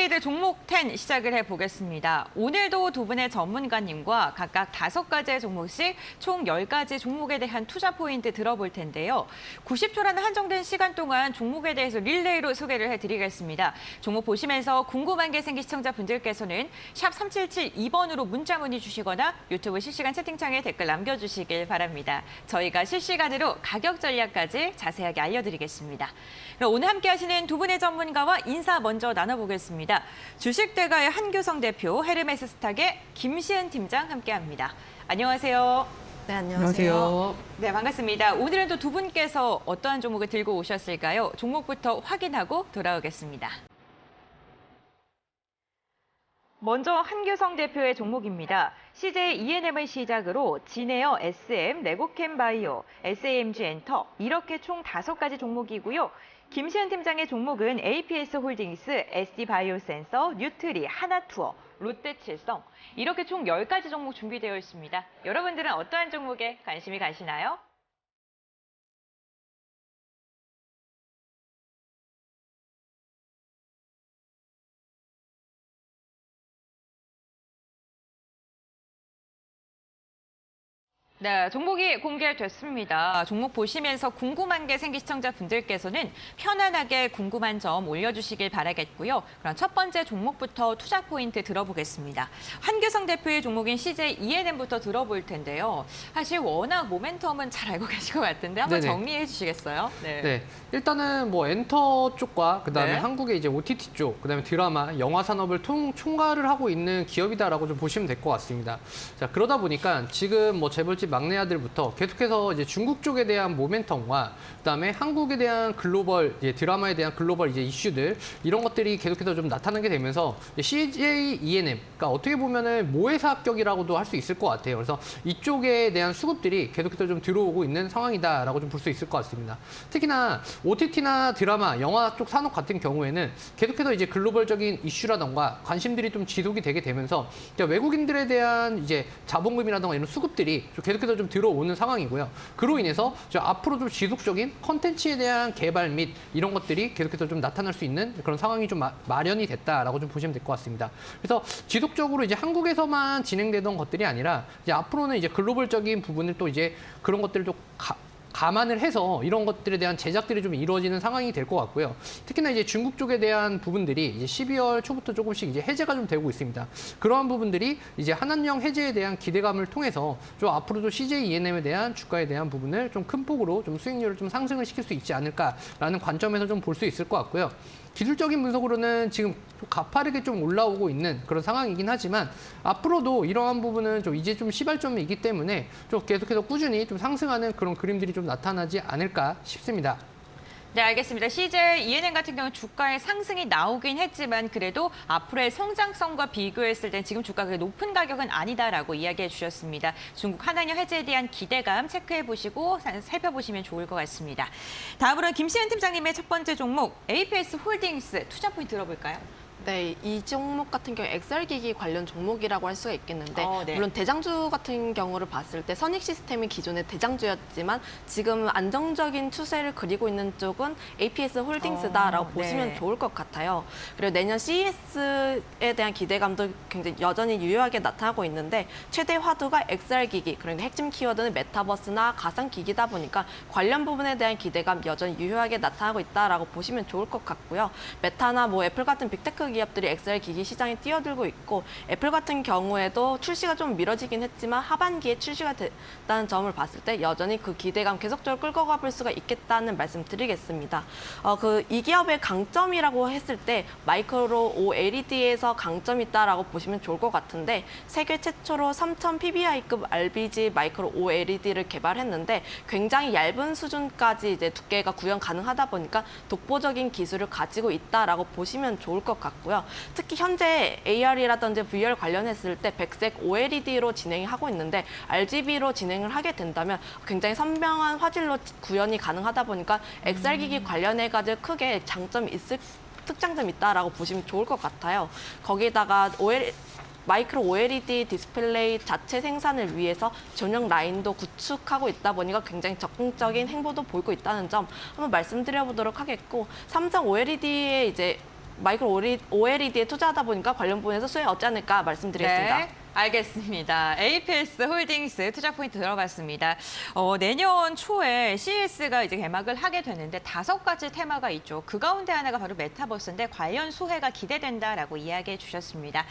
트레이드 종목 10 시작을 해보겠습니다. 오늘도 두 분의 전문가님과 각각 5가지의 종목씩 총 10가지 종목에 대한 투자 포인트 들어볼 텐데요. 90초라는 한정된 시간 동안 종목에 대해서 릴레이로 소개를 해드리겠습니다. 종목 보시면서 궁금한 게 생긴 시청자분들께서는 샵 3772번으로 문자 문의 주시거나 유튜브 실시간 채팅창에 댓글 남겨주시길 바랍니다. 저희가 실시간으로 가격 전략까지 자세하게 알려드리겠습니다. 그럼 오늘 함께 하시는 두 분의 전문가와 인사 먼저 나눠보겠습니다. 주식대가의 한규성 대표, 헤르메스 스탁의 김시은 팀장 함께합니다. 안녕하세요. 네, 안녕하세요. 네, 반갑습니다. 오늘은 또 두 분께서 어떠한 종목을 들고 오셨을까요? 종목부터 확인하고 돌아오겠습니다. 먼저 한규성 대표의 종목입니다. CJ E&M을 시작으로 진에어 SM, 레고캠 바이오, SAMG 엔터 이렇게 총 5가지 종목이고요. 김시현 팀장의 종목은 APS 홀딩스, SD 바이오센서, 뉴트리, 하나투어, 롯데칠성 이렇게 총 10가지 종목 준비되어 있습니다. 여러분들은 어떠한 종목에 관심이 가시나요? 네, 종목이 공개됐습니다. 종목 보시면서 궁금한 게 생긴 시청자분들께서는 편안하게 궁금한 점 올려주시길 바라겠고요. 그럼 첫 번째 종목부터 투자 포인트 들어보겠습니다. 한규성 대표의 종목인 CJ E&M부터 들어볼 텐데요. 사실 워낙 모멘텀은 잘 알고 계실 것 같은데 한번 네네. 정리해 주시겠어요? 네, 일단은 뭐 엔터 쪽과 그다음에 네. 한국의 이제 OTT 쪽, 그다음에 드라마, 영화 산업을 총괄을 하고 있는 기업이다라고 좀 보시면 될 것 같습니다. 자, 그러다 보니까 지금 뭐 재벌집 막내 아들부터 계속해서 이제 중국 쪽에 대한 모멘텀과 그다음에 한국에 대한 글로벌 이제 드라마에 대한 글로벌 이제 이슈들 이런 것들이 계속해서 좀 나타나게 되면서 CJ E&M, 그러니까 어떻게 보면은 모회사 합격이라고도 할 수 있을 것 같아요. 그래서 이쪽에 대한 수급들이 계속해서 좀 들어오고 있는 상황이다라고 좀 볼 수 있을 것 같습니다. 특히나 OTT나 드라마, 영화 쪽 산업 같은 경우에는 계속해서 이제 글로벌적인 이슈라던가 관심들이 좀 지속이 되게 되면서 외국인들에 대한 이제 자본금이라던가 이런 수급들이 좀 계속해서 좀 들어오는 상황이고요. 그로 인해서 앞으로 좀 지속적인 컨텐츠에 대한 개발 및 이런 것들이 계속해서 좀 나타날 수 있는 그런 상황이 좀 마련이 됐다라고 좀 보시면 될 것 같습니다. 그래서 지속적으로 이제 한국에서만 진행되던 것들이 아니라 이제 앞으로는 이제 글로벌적인 부분을 또 이제 그런 것들을 좀 감안을 해서 이런 것들에 대한 제작들이 좀 이루어지는 상황이 될 것 같고요. 특히나 이제 중국 쪽에 대한 부분들이 이제 12월 초부터 조금씩 이제 해제가 좀 되고 있습니다. 그러한 부분들이 이제 한한령 해제에 대한 기대감을 통해서 좀 앞으로도 CJ E&M에 대한 주가에 대한 부분을 좀 큰 폭으로 좀 수익률을 좀 상승을 시킬 수 있지 않을까라는 관점에서 좀 볼 수 있을 것 같고요. 기술적인 분석으로는 지금 좀 가파르게 좀 올라오고 있는 그런 상황이긴 하지만 앞으로도 이러한 부분은 좀 이제 좀 시발점이기 때문에 좀 계속해서 꾸준히 좀 상승하는 그런 그림들이 좀 나타나지 않을까 싶습니다. 네, 알겠습니다. CJ E&M 같은 경우는 주가의 상승이 나오긴 했지만 그래도 앞으로의 성장성과 비교했을 땐 지금 주가가 높은 가격은 아니다라고 이야기해 주셨습니다. 중국 한한령 해제에 대한 기대감 체크해 보시고 살펴보시면 좋을 것 같습니다. 다음으로 김시은 팀장님의 첫 번째 종목 APS 홀딩스 투자 포인트 들어볼까요? 네, 이 종목 같은 경우 XR기기 관련 종목이라고 할 수가 있겠는데 네. 물론 대장주 같은 경우를 봤을 때 선익 시스템이 기존의 대장주였지만 지금 안정적인 추세를 그리고 있는 쪽은 APS 홀딩스다라고 보시면 네. 좋을 것 같아요. 그리고 내년 CES에 대한 기대감도 굉장히 여전히 유효하게 나타나고 있는데 최대 화두가 XR기기, 그러니까 핵심 키워드는 메타버스나 가상기기다 보니까 관련 부분에 대한 기대감 여전히 유효하게 나타나고 있다라고 보시면 좋을 것 같고요. 메타나 뭐 애플 같은 빅테크 기업들이 XR 기기 시장에 뛰어들고 있고 애플 같은 경우에도 출시가 좀 미뤄지긴 했지만 하반기에 출시가 됐다는 점을 봤을 때 여전히 그 기대감 계속적으로 끌고 가볼 수가 있겠다는 말씀 드리겠습니다. 이 기업의 강점이라고 했을 때 마이크로 OLED에서 강점이 있다라고 보시면 좋을 것 같은데 세계 최초로 3000 PBI급 RGB 마이크로 OLED를 개발했는데 굉장히 얇은 수준까지 이제 두께가 구현 가능하다 보니까 독보적인 기술을 가지고 있다라고 보시면 좋을 것 같고요. 특히 현재 AR이라든지 VR 관련했을 때 백색 OLED로 진행하고 있는데 RGB로 진행을 하게 된다면 굉장히 선명한 화질로 구현이 가능하다 보니까 XR기기 관련해가지고 크게 장점이 있을 특장점이 있다라고 보시면 좋을 것 같아요. 거기다가 마이크로 OLED 디스플레이 자체 생산을 위해서 전용 라인도 구축하고 있다 보니까 굉장히 적극적인 행보도 보이고 있다는 점 한번 말씀드려보도록 하겠고 삼성 OLED의 이제 마이크로 OLED에 투자하다 보니까 관련 부분에서 수혜 얻지 않을까 말씀드리겠습니다. 네, 알겠습니다. APS 홀딩스 투자 포인트 들어봤습니다. 내년 초에 CES가 이제 개막을 하게 되는데 5가지 테마가 있죠. 그 가운데 하나가 바로 메타버스인데 관련 수혜가 기대된다라고 이야기해 주셨습니다.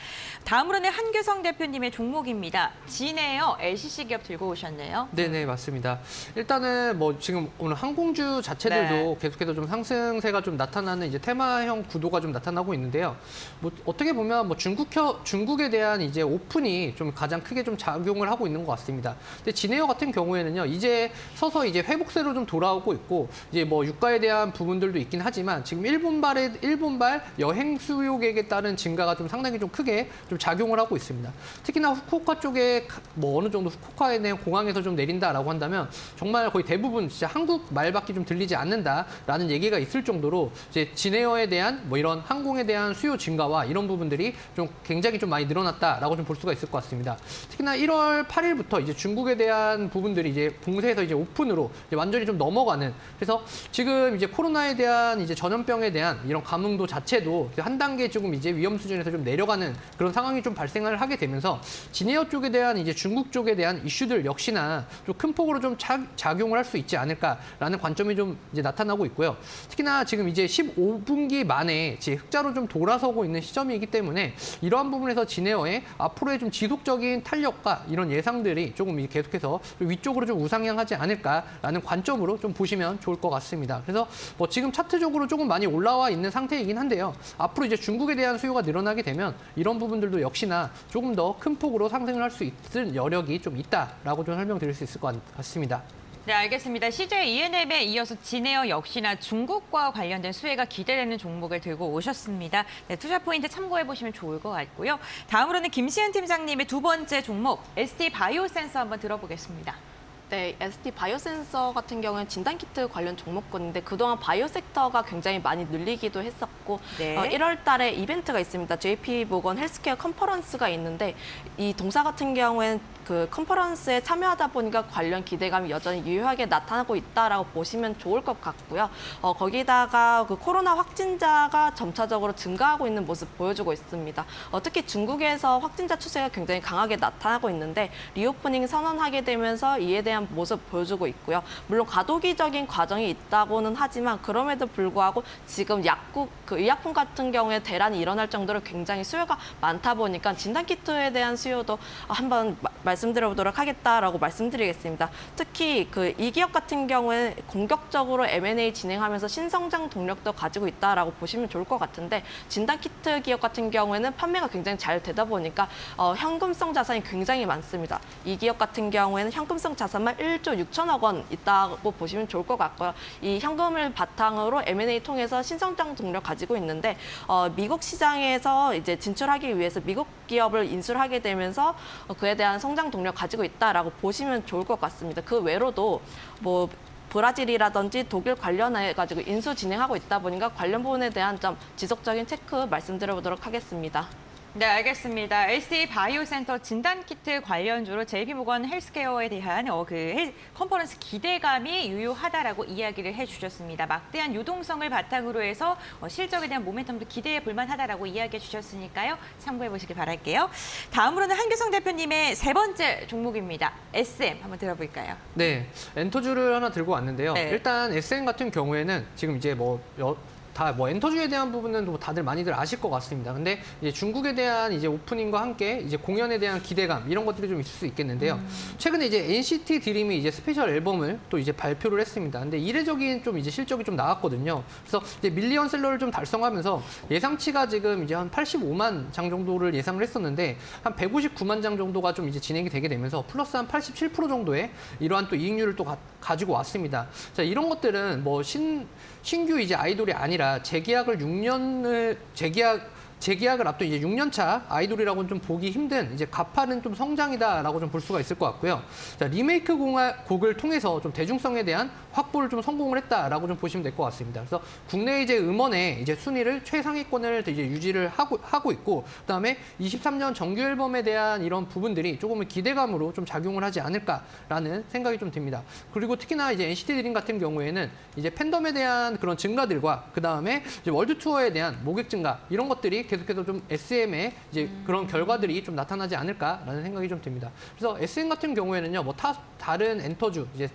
다음으로는 한규성 대표님의 종목입니다. 진에어 LCC 기업 들고 오셨네요. 네네, 맞습니다. 일단은 뭐 지금 오늘 항공주 자체들도 네. 계속해서 좀 상승세가 좀 나타나는 이제 테마형 구도가 좀 나타나고 있는데요. 뭐 어떻게 보면 뭐 중국에 대한 이제 오픈이 좀 가장 크게 좀 작용을 하고 있는 것 같습니다. 근데 진에어 같은 경우에는요, 이제 서서 이제 회복세로 좀 돌아오고 있고, 이제 뭐 유가에 대한 부분들도 있긴 하지만 지금 일본발 여행 수요객에 따른 증가가 좀 상당히 좀 크게 좀 작용을 하고 있습니다. 특히나 후쿠오카 쪽에 뭐 어느 정도 후쿠오카에 대한 공항에서 좀 내린다라고 한다면 정말 거의 대부분 진짜 한국 말밖에 좀 들리지 않는다라는 얘기가 있을 정도로 이제 진에어에 대한 뭐 이런 항공에 대한 수요 증가와 이런 부분들이 좀 굉장히 좀 많이 늘어났다라고 좀 볼 수가 있을 것 같습니다. 특히나 1월 8일부터 이제 중국에 대한 부분들이 이제 봉쇄에서 이제 오픈으로 이제 완전히 좀 넘어가는, 그래서 지금 이제 코로나에 대한 이제 전염병에 대한 이런 감염도 자체도 한 단계 조금 이제 위험 수준에서 좀 내려가는 그런 상황이 좀 발생을 하게 되면서 진에어 쪽에 대한 이제 중국 쪽에 대한 이슈들 역시나 좀 큰 폭으로 좀 작용을 할 수 있지 않을까라는 관점이 좀 이제 나타나고 있고요. 특히나 지금 이제 15분기 만에 이제 흑자로 좀 돌아서고 있는 시점이기 때문에 이러한 부분에서 진에어의 앞으로의 좀 지속적인 탄력과 이런 예상들이 조금 계속해서 좀 위쪽으로 좀 우상향하지 않을까라는 관점으로 좀 보시면 좋을 것 같습니다. 그래서 뭐 지금 차트적으로 조금 많이 올라와 있는 상태이긴 한데요. 앞으로 이제 중국에 대한 수요가 늘어나게 되면 이런 부분들도 역시나 조금 더 큰 폭으로 상승을 할 수 있는 여력이 좀 있다라고 좀 설명드릴 수 있을 것 같습니다. 네, 알겠습니다. CJ ENM에 이어서 진에어 역시나 중국과 관련된 수혜가 기대되는 종목을 들고 오셨습니다. 네, 투자 포인트 참고해 보시면 좋을 것 같고요. 다음으로는 김시은 팀장님의 두 번째 종목 ST 바이오센서 한번 들어보겠습니다. 네, ST 바이오센서 같은 경우는 진단키트 관련 종목군인데 그동안 바이오 섹터가 굉장히 많이 늘리기도 했었고 네. 1월 달에 이벤트가 있습니다. JP 모건 헬스케어 컨퍼런스가 있는데 이 동사 같은 경우에는 그 컨퍼런스에 참여하다 보니까 관련 기대감이 여전히 유효하게 나타나고 있다라고 보시면 좋을 것 같고요. 거기다가 그 코로나 확진자가 점차적으로 증가하고 있는 모습 보여주고 있습니다. 특히 중국에서 확진자 추세가 굉장히 강하게 나타나고 있는데 리오프닝 선언하게 되면서 이에 대한 모습 보여주고 있고요. 물론 과도기적인 과정이 있다고는 하지만 그럼에도 불구하고 지금 의약품 같은 경우에 대란이 일어날 정도로 굉장히 수요가 많다 보니까 진단키트에 대한 수요도 한번 말씀드려보도록 하겠다라고 말씀드리겠습니다. 특히 이 기업 같은 경우에 공격적으로 M&A 진행하면서 신성장 동력도 가지고 있다라고 보시면 좋을 것 같은데 진단키트 기업 같은 경우에는 판매가 굉장히 잘 되다 보니까 현금성 자산이 굉장히 많습니다. 이 기업 같은 경우에는 현금성 자산만 1조 6천억 원 있다고 보시면 좋을 것 같고요. 이 현금을 바탕으로 M&A 통해서 신성장 동력 가지고 있는데 미국 시장에서 이제 진출하기 위해서 미국 기업을 인수하게 되면서 그에 대한 성장 동력 가지고 있다라고 보시면 좋을 것 같습니다. 그 외로도 뭐 브라질이라든지 독일 관련해가지고 인수 진행하고 있다 보니까 관련 부분에 대한 점 지속적인 체크 말씀드려보도록 하겠습니다. 네, 알겠습니다. ST 바이오센터 진단키트 관련주로 JP모건 헬스케어에 대한 컨퍼런스 기대감이 유효하다라고 이야기를 해주셨습니다. 막대한 유동성을 바탕으로 해서 실적에 대한 모멘텀도 기대해 볼만하다라고 이야기해 주셨으니까요. 참고해 보시길 바랄게요. 다음으로는 한규성 대표님의 세 번째 종목입니다. SM 한번 들어볼까요? 네, 엔터주를 하나 들고 왔는데요. 네. 일단 SM 같은 경우에는 지금 이제 다 엔터주에 대한 부분은 뭐 다들 많이들 아실 것 같습니다. 근데 이제 중국에 대한 이제 오프닝과 함께 이제 공연에 대한 기대감 이런 것들이 좀 있을 수 있겠는데요. 최근에 이제 NCT 드림이 이제 스페셜 앨범을 또 이제 발표를 했습니다. 근데 이례적인 좀 이제 실적이 좀 나왔거든요. 그래서 이제 밀리언셀러를 좀 달성하면서 예상치가 지금 이제 한 85만 장 정도를 예상을 했었는데 한 159만 장 정도가 좀 이제 진행이 되게 되면서 플러스 한 87% 정도의 이러한 또 이익률을 또 가지고 왔습니다. 자, 이런 것들은 뭐 신규 이제 아이돌이 아니라 재계약을 재계약을 앞둔 이제 6년 차 아이돌이라고는 좀 보기 힘든 이제 가파른 좀 성장이다라고 좀 볼 수가 있을 것 같고요. 자, 리메이크 곡을 통해서 좀 대중성에 대한 확보를 좀 성공을 했다라고 좀 보시면 될 것 같습니다. 그래서 국내 이제 음원의 이제 순위를 최상위권을 이제 유지를 하고 있고, 그다음에 23년 정규 앨범에 대한 이런 부분들이 조금은 기대감으로 좀 작용을 하지 않을까라는 생각이 좀 듭니다. 그리고 특히나 이제 NCT 드림 같은 경우에는 이제 팬덤에 대한 그런 증가들과 그다음에 이제 월드 투어에 대한 모객 증가 이런 것들이 계속해서 좀 SM의 이제 그런 결과들이 좀 나타나지 않을까라는 생각이 좀 듭니다. 그래서 SM 같은 경우에는요, 뭐 다른 엔터주 이제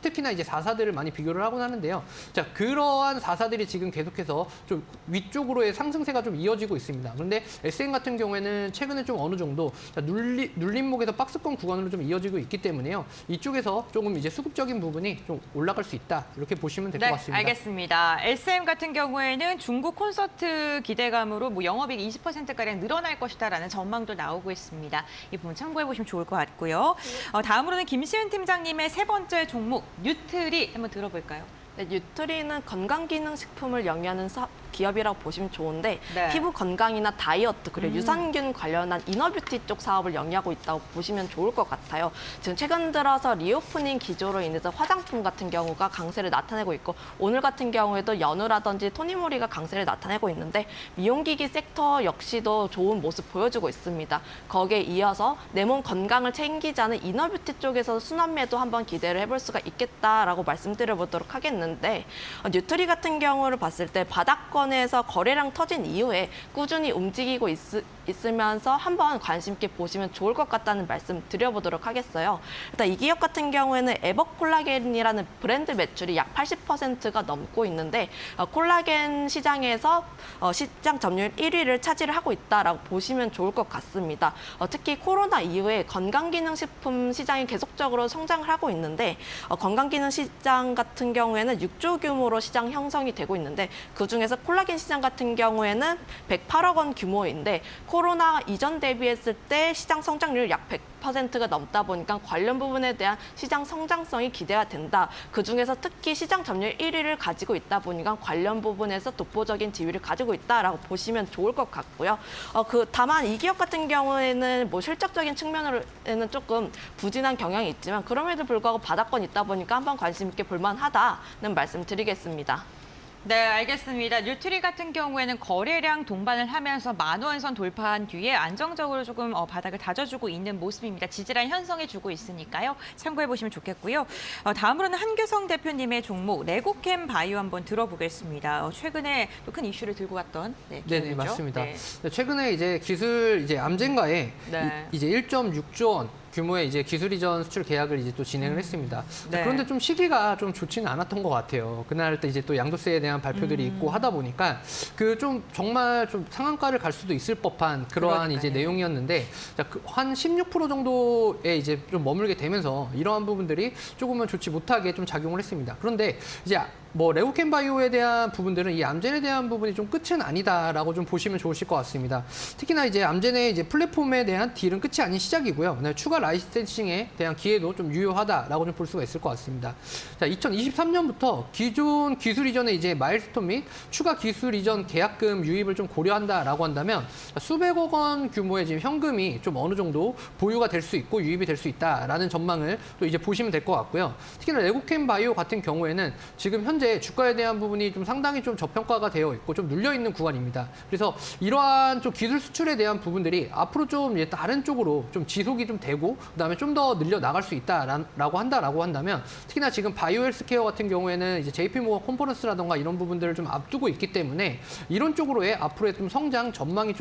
특히나 이제 4사들을 많이 비교를 하곤 하는데요. 자, 그러한 4사들이 지금 계속해서 좀 위쪽으로의 상승세가 좀 이어지고 있습니다. 그런데 SM 같은 경우에는 최근에 좀 어느 정도 눌림목에서 박스권 구간으로 좀 이어지고 있기 때문에요. 이쪽에서 조금 이제 수급적인 부분이 좀 올라갈 수 있다. 이렇게 보시면 될 것 네, 같습니다. 알겠습니다. SM 같은 경우에는 중국 콘서트 기대감으로 뭐 영업이익 20%가량 늘어날 것이다라는 전망도 나오고 있습니다. 이 부분 참고해 보시면 좋을 것 같고요. 다음으로는 김시은 팀장님의 세 번째 종목 뉴트리 한번 들어볼까요? 네, 뉴트리는 건강기능식품을 영위하는 기업이라고 보시면 좋은데 네. 피부 건강이나 다이어트 그리고 유산균 관련한 이너뷰티 쪽 사업을 영위하고 있다고 보시면 좋을 것 같아요. 지금 최근 들어서 리오프닝 기조로 인해서 화장품 같은 경우가 강세를 나타내고 있고 오늘 같은 경우에도 연우라든지 토니모리가 강세를 나타내고 있는데 미용기기 섹터 역시도 좋은 모습 보여주고 있습니다. 거기에 이어서 내 몸 건강을 챙기자는 이너뷰티 쪽에서 순환매도 한번 기대를 해볼 수가 있겠다라고 말씀드려보도록 하겠는데 뉴트리 같은 경우를 봤을 때 바닥권에서 거래량 터진 이후에 꾸준히 움직이고 있으면서 한번 관심 있게 보시면 좋을 것 같다는 말씀 드려보도록 하겠어요. 일단 이 기업 같은 경우에는 에버콜라겐이라는 브랜드 매출이 약 80%가 넘고 있는데 콜라겐 시장에서 시장 점유율 1위를 차지를 하고 있다라고 보시면 좋을 것 같습니다. 특히 코로나 이후에 건강기능식품 시장이 계속적으로 성장을 하고 있는데 건강기능 시장 같은 경우에는 6조 규모로 시장 형성이 되고 있는데 그중에서 콜라겐 시장 같은 경우에는 108억 원 규모인데 코로나 이전 대비했을 때 시장 성장률 약 100%가 넘다 보니까 관련 부분에 대한 시장 성장성이 기대가 된다. 그중에서 특히 시장 점유율 1위를 가지고 있다 보니까 관련 부분에서 독보적인 지위를 가지고 있다라고 보시면 좋을 것 같고요. 다만 이 기업 같은 경우에는 뭐 실적적인 측면으로는 조금 부진한 경향이 있지만 그럼에도 불구하고 바닥권 있다 보니까 한번 관심 있게 볼만하다는 말씀 드리겠습니다. 네, 알겠습니다. 뉴트리 같은 경우에는 거래량 동반을 하면서 10,000원 선 돌파한 뒤에 안정적으로 조금 바닥을 다져주고 있는 모습입니다. 지지라인 형성해주고 있으니까요. 참고해보시면 좋겠고요. 다음으로는 한규성 대표님의 종목 레고캠 바이오 한번 들어보겠습니다. 최근에 또 큰 이슈를 들고 왔던 네네, 기업이죠. 맞습니다. 네. 최근에 이제 기술 이제 암젠과의 네. 이제 1.6조 원 규모의 이제 기술 이전 수출 계약을 이제 또 진행을 했습니다. 네. 그런데 좀 시기가 좀 좋지는 않았던 것 같아요. 그날 때 이제 또 양도세에 대한 발표들이 있고 하다 보니까 그 좀 정말 좀 상한가를 갈 수도 있을 법한 그러한 이제 그러니까요. 내용이었는데 한 16% 정도에 이제 좀 머물게 되면서 이러한 부분들이 조금은 좋지 못하게 좀 작용을 했습니다. 그런데 이제 뭐 레고캠 바이오에 대한 부분들은 이 암젠에 대한 부분이 좀 끝은 아니다라고 좀 보시면 좋으실 것 같습니다. 특히나 이제 암젠의 이제 플랫폼에 대한 딜은 끝이 아닌 시작이고요. 추가 라이센싱에 대한 기회도 좀 유효하다라고 좀 볼 수가 있을 것 같습니다. 자, 2023년부터 기존 기술 이전의 이제 마일스톤 및 추가 기술 이전 계약금 유입을 좀 고려한다라고 한다면 수백억 원 규모의 지금 현금이 좀 어느 정도 보유가 될 수 있고 유입이 될 수 있다라는 전망을 또 이제 보시면 될 것 같고요. 특히나 레고캠 바이오 같은 경우에는 지금 현재 주가에 대한 부분이 좀 상당히 좀 저평가가 되어 있고 좀 눌려 있는 구간입니다. 그래서 이러한 좀 기술 수출에 대한 부분들이 앞으로 좀 다른 쪽으로 좀 지속이 좀 되고 그다음에 좀 더 늘려 나갈 수 있다라고 한다면 특히나 지금 바이오 헬스케어 같은 경우에는 이제 JP모건 컨퍼런스라던가 이런 부분들을 좀 앞두고 있기 때문에 이런 쪽으로의 앞으로의 좀 성장 전망이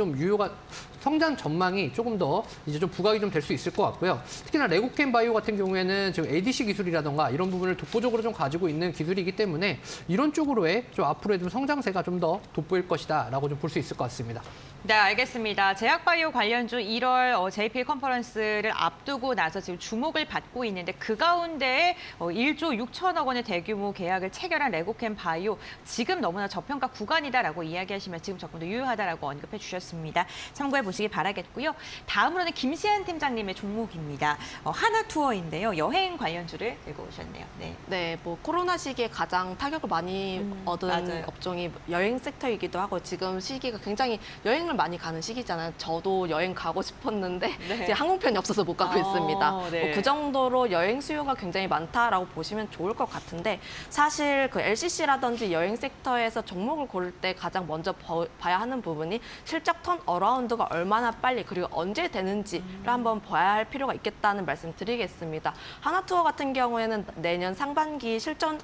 조금 더 이제 좀 부각이 좀 될 수 있을 것 같고요. 특히나 레고캠 바이오 같은 경우에는 지금 ADC 기술이라던가 이런 부분을 독보적으로 좀 가지고 있는 기술이기 때문에 이런 쪽으로의 좀 앞으로의 좀 성장세가 좀 더 돋보일 것이다라고 좀 볼 수 있을 것 같습니다. 네, 알겠습니다. 제약바이오 관련주 1월 JPL 컨퍼런스를 앞두고 나서 지금 주목을 받고 있는데 그 가운데 1조 6천억 원의 대규모 계약을 체결한 레고캠 바이오 지금 너무나 저평가 구간이다라고 이야기하시면 지금 조금 더 유효하다라고 언급해 주셨습니다. 참고해 보시기 바라겠고요. 다음으로는 김시현 팀장님의 종목입니다. 하나투어인데요. 여행 관련주를 들고 오셨네요. 네. 네, 뭐 코로나 시기에 가장 타격을 많이 얻은 맞아요. 업종이 여행 섹터이기도 하고 지금 시기가 굉장히 여행 여행을 많이 가는 시기잖아요. 저도 여행 가고 싶었는데 네. 이제 항공편이 없어서 못 가고 있습니다. 네. 그 정도로 여행 수요가 굉장히 많다라고 보시면 좋을 것 같은데 사실 그 LCC라든지 여행 섹터에서 종목을 고를 때 가장 먼저 봐야 하는 부분이 실적 턴 어라운드가 얼마나 빨리 그리고 언제 되는지를 한번 봐야 할 필요가 있겠다는 말씀 드리겠습니다. 하나투어 같은 경우에는 내년 상반기 실적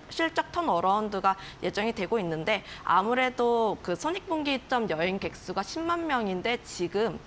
턴 어라운드가 예정이 되고 있는데 아무래도 그 손익분기점 여행객 수가 10만 명인데 지금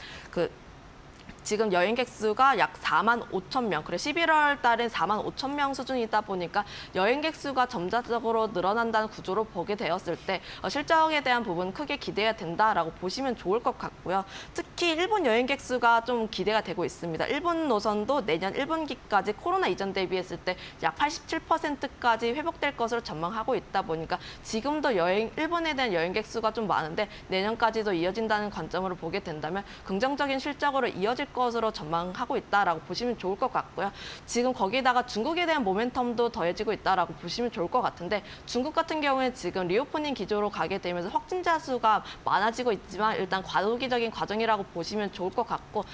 여행객 수가 약 4만 5천 명, 그래 11월 달엔 4만 5천 명 수준이다 보니까 여행객 수가 점차적으로 늘어난다는 구조로 보게 되었을 때 실적에 대한 부분 크게 기대해야 된다라고 보시면 좋을 것 같고요. 특히 일본 여행객 수가 좀 기대가 되고 있습니다. 일본 노선도 내년 1분기까지 코로나 이전 대비했을 때 약 87%까지 회복될 것으로 전망하고 있다 보니까 지금도 일본에 대한 여행객 수가 좀 많은데 내년까지도 이어진다는 관점으로 보게 된다면 긍정적인 실적으로 이어질 것으로 전망하고 있다라고 보시면 좋을 것 같고요. 지금 거기다가 중국에 대한 모멘텀도 더해지고 있다라고 보시면 좋을 것 같은데 중국 같은 경우에 지금 리오프닝 기조로 가게 되면서 확진자 수가 많아지고 있지만 일단 과도기적인 과정이라고 보시면 좋을 것 같고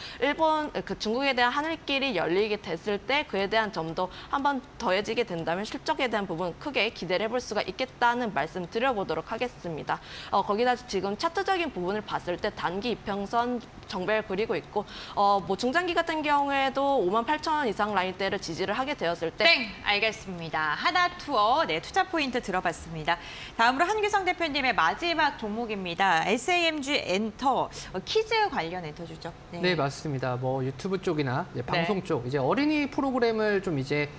중국에 대한 하늘길이 열리게 됐을 때 그에 대한 점도 한번 더해지게 된다면 실적에 대한 부분 크게 기대를 해볼 수가 있겠다는 말씀 드려보도록 하겠습니다. 거기다 지금 차트적인 부분을 봤을 때 단기 이평선 정배를 그리고 있고 뭐 중장기 같은 경우에도 58,000원 이상 라인대를 지지를 하게 되었을 때 땡! 알겠습니다. 하나투어 투자 포인트 들어봤습니다. 다음으로 한규성 대표님의 마지막 종목입니다. SAMG 엔터, 키즈 관련 엔터주죠. 네, 맞습니다. 뭐 유튜브 쪽이나 이제 방송 쪽 이제 어린이 프로그램을 좀 이제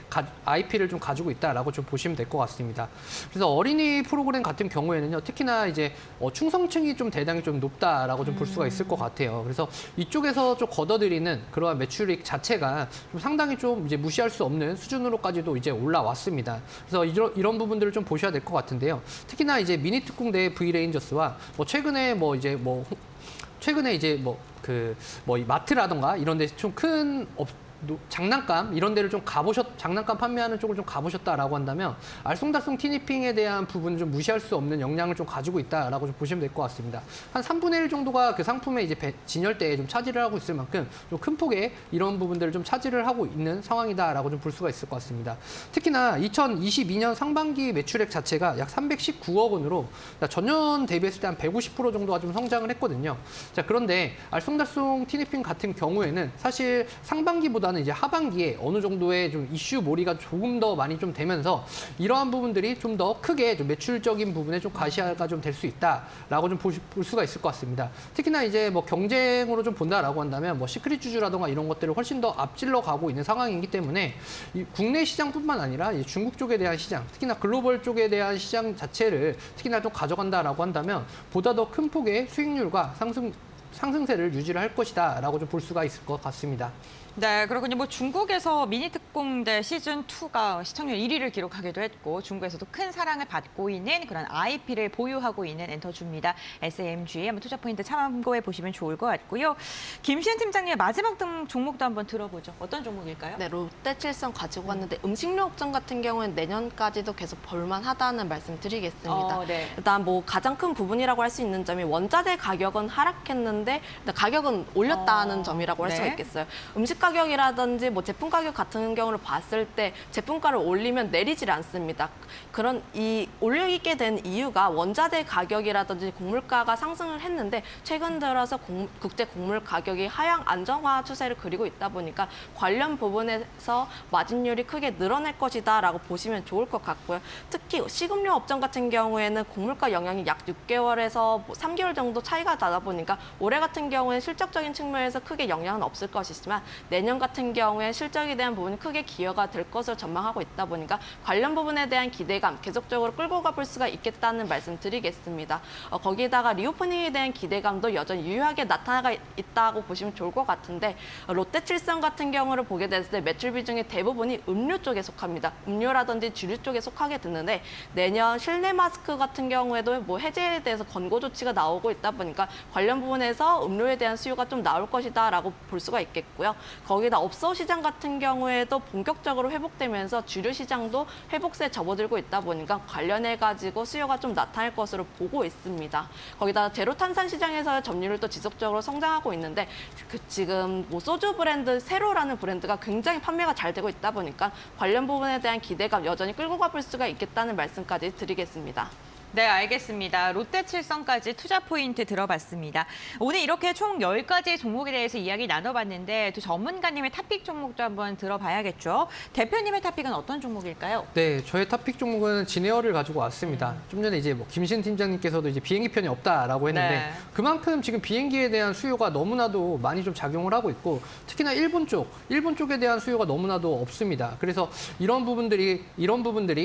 IP를 좀 가지고 있다라고 좀 보시면 될 것 같습니다. 그래서 어린이 프로그램 같은 경우에는요, 특히나 이제 충성층이 좀 대단히 좀 높다라고 좀 볼 수가 있을 것 같아요. 그래서 이쪽에서 좀 걷어들이는 그러한 매출액 자체가 좀 상당히 좀 이제 무시할 수 없는 수준으로까지도 이제 올라왔습니다. 그래서 이런 부분들을 좀 보셔야 될 것 같은데요. 특히나 이제 미니 특공대 V레인저스와 뭐 최근에 이제 이 마트라던가 이런 데서 좀 큰 장난감 이런 데를 좀 장난감 판매하는 쪽을 좀 가보셨다라고 한다면 알쏭달쏭 티니핑에 대한 부분은 좀 무시할 수 없는 역량을 좀 가지고 있다라고 좀 보시면 될 것 같습니다. 한 3분의 1 정도가 그 상품의 이제 진열대에 좀 차지를 하고 있을 만큼 좀 큰 폭의 이런 부분들을 좀 차지를 하고 있는 상황이다라고 좀 볼 수가 있을 것 같습니다. 특히나 2022년 상반기 매출액 자체가 약 319억 원으로 전년 대비했을 때 한 150% 정도가 좀 성장을 했거든요. 자, 그런데 알쏭달쏭 티니핑 같은 경우에는 사실 상반기보다는 이제 하반기에 어느 정도의 좀 이슈 몰이가 조금 더 많이 좀 되면서 이러한 부분들이 좀 더 크게 좀 매출적인 부분에 좀 가시화가 좀 될 수 있다라고 좀 볼 수가 있을 것 같습니다. 특히나 이제 뭐 경쟁으로 좀 본다라고 한다면 뭐 시크릿 주주라던가 이런 것들을 훨씬 더 앞질러 가고 있는 상황이기 때문에 이 국내 시장뿐만 아니라 이제 중국 쪽에 대한 시장, 특히나 글로벌 쪽에 대한 시장 자체를 특히나 좀 가져간다라고 한다면 보다 더 큰 폭의 수익률과 상승세를 유지를 할 것이다라고 좀 볼 수가 있을 것 같습니다. 네, 그렇군요. 뭐 중국에서 미니 특공대 시즌2가 시청률 1위를 기록하기도 했고 중국에서도 큰 사랑을 받고 있는 그런 IP를 보유하고 있는 엔터주입니다. SAMG 한번 투자 포인트 참고해 보시면 좋을 것 같고요. 김시현 팀장님의 마지막 종목도 한번 들어보죠. 어떤 종목일까요? 네, 롯데칠성 가지고 왔는데 음식료 업종 같은 경우는 내년까지도 계속 볼만하다는 말씀 드리겠습니다. 네. 일단 뭐 가장 큰 부분이라고 할 수 있는 점이 원자재 가격은 하락했는데 가격은 올렸다는 점이라고 할 수가 네. 있겠어요. 음식 가격이라든지 뭐 제품 가격 같은 경우를 봤을 때 제품가를 올리면 내리질 않습니다. 그런 이 올리게 된 이유가 원자재 가격이라든지 곡물가가 상승을 했는데 최근 들어서 국제 곡물 가격이 하향 안정화 추세를 그리고 있다 보니까 관련 부분에서 마진율이 크게 늘어날 것이다라고 보시면 좋을 것 같고요. 특히 식음료 업종 같은 경우에는 곡물가 영향이 약 6개월에서 3개월 정도 차이가 나다 보니까 올해 같은 경우에는 실적적인 측면에서 크게 영향은 없을 것이지만 내년 같은 경우에 실적에 대한 부분이 크게 기여가 될 것으로 전망하고 있다 보니까 관련 부분에 대한 기대감 계속적으로 끌고 가볼 수가 있겠다는 말씀 드리겠습니다. 거기에다가 리오프닝에 대한 기대감도 여전히 유효하게 나타나가 있다고 보시면 좋을 것 같은데 롯데칠성 같은 경우를 보게 됐을 때 매출 비중의 대부분이 음료 쪽에 속합니다. 음료라든지 주류 쪽에 속하게 됐는데 내년 실내 마스크 같은 경우에도 뭐 해제에 대해서 권고 조치가 나오고 있다 보니까 관련 부분에서 하면서 음료에 대한 수요가 좀 나올 것이다라고 볼 수가 있겠고요. 거기다 업소 시장 같은 경우에도 본격적으로 회복되면서 주류 시장도 회복세에 접어들고 있다 보니까 관련해가지고 수요가 좀 나타날 것으로 보고 있습니다. 거기다 제로 탄산 시장에서 점유율도 지속적으로 성장하고 있는데 지금 뭐 소주 브랜드 세로라는 브랜드가 굉장히 판매가 잘 되고 있다 보니까 관련 부분에 대한 기대감 여전히 끌고 가볼 수가 있겠다는 말씀까지 드리겠습니다. 네, 알겠습니다. 롯데칠성까지 투자 포인트 들어봤습니다. 오늘 이렇게 총 10가지 종목에 대해서 이야기 나눠봤는데 또 전문가님의 탑픽 종목도 한번 들어봐야겠죠. 대표님의 탑픽은 어떤 종목일까요? 네, 저의 탑픽 종목은 진에어를 가지고 왔습니다. 좀 전에 이제 뭐 김신 팀장님께서도 이제 비행기 편이 없다라고 했는데 네. 그만큼 지금 비행기에 대한 수요가 너무나도 많이 좀 작용을 하고 있고 특히나 일본 쪽에 대한 수요가 너무나도 없습니다. 그래서 이런 부분들이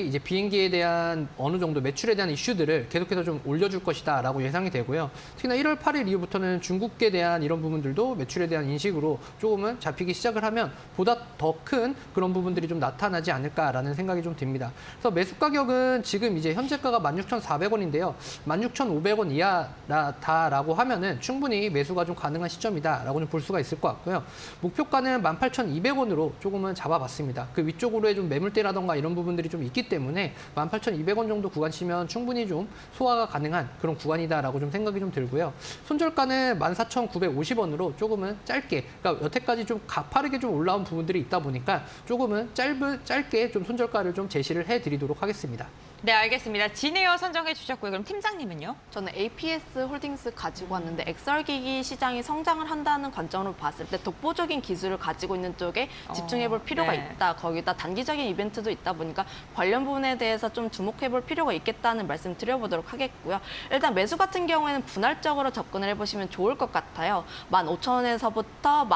이제 비행기에 대한 어느 정도 매출에 대한 이슈들을 계속해서 좀 올려줄 것이다라고 예상이 되고요. 특히나 1월 8일 이후부터는 중국에 대한 이런 부분들도 매출에 대한 인식으로 조금은 잡히기 시작을 하면 보다 더 큰 그런 부분들이 좀 나타나지 않을까라는 생각이 좀 듭니다. 그래서 매수 가격은 지금 이제 현재가가 16,400원인데요. 16,500원 이하다라고 하면은 충분히 매수가 좀 가능한 시점이다라고 좀 볼 수가 있을 것 같고요. 목표가는 18,200원으로 조금은 잡아봤습니다. 그 위쪽으로의 좀 매물대라던가 이런 부분들이 좀 있기 때문에 18,200원 정도 구간 치면 충분히 좀 소화가 가능한 그런 구간이다라고 좀 생각이 좀 들고요. 손절가는 14,950원으로 조금은 짧게, 그러니까 여태까지 좀 가파르게 좀 올라온 부분들이 있다 보니까 조금은 짧게 좀 손절가를 좀 제시를 해드리도록 하겠습니다. 네, 알겠습니다. 진에어 선정해 주셨고요. 그럼 팀장님은요? 저는 APS 홀딩스 가지고 왔는데 엑설기기 시장이 성장을 한다는 관점으로 봤을 때 독보적인 기술을 가지고 있는 쪽에 집중해 볼 필요가 네. 있다. 거기다 단기적인 이벤트도 있다 보니까 관련 부분에 대해서 좀 주목해 볼 필요가 있겠다는 말씀 드려보도록 하겠고요. 일단 매수 같은 경우에는 분할적으로 접근을 해보시면 좋을 것 같아요. 15,000원에서부터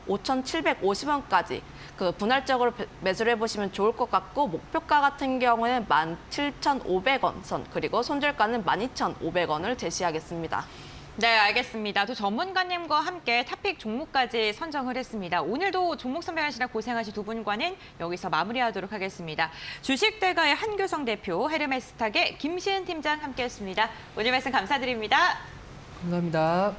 15,750원까지 그 분할적으로 매수를 해보시면 좋을 것 같고 목표가 같은 경우에는 17,500원 선 그리고 손절가는 12,500원을 제시하겠습니다. 네, 알겠습니다. 또 전문가님과 함께 탑픽 종목까지 선정을 했습니다. 오늘도 종목 선별하시라 고생하신 두 분과는 여기서 마무리하도록 하겠습니다. 주식대가의 한교성 대표, 헤르메스탁의 김시은 팀장 함께했습니다. 오늘 말씀 감사드립니다. 감사합니다.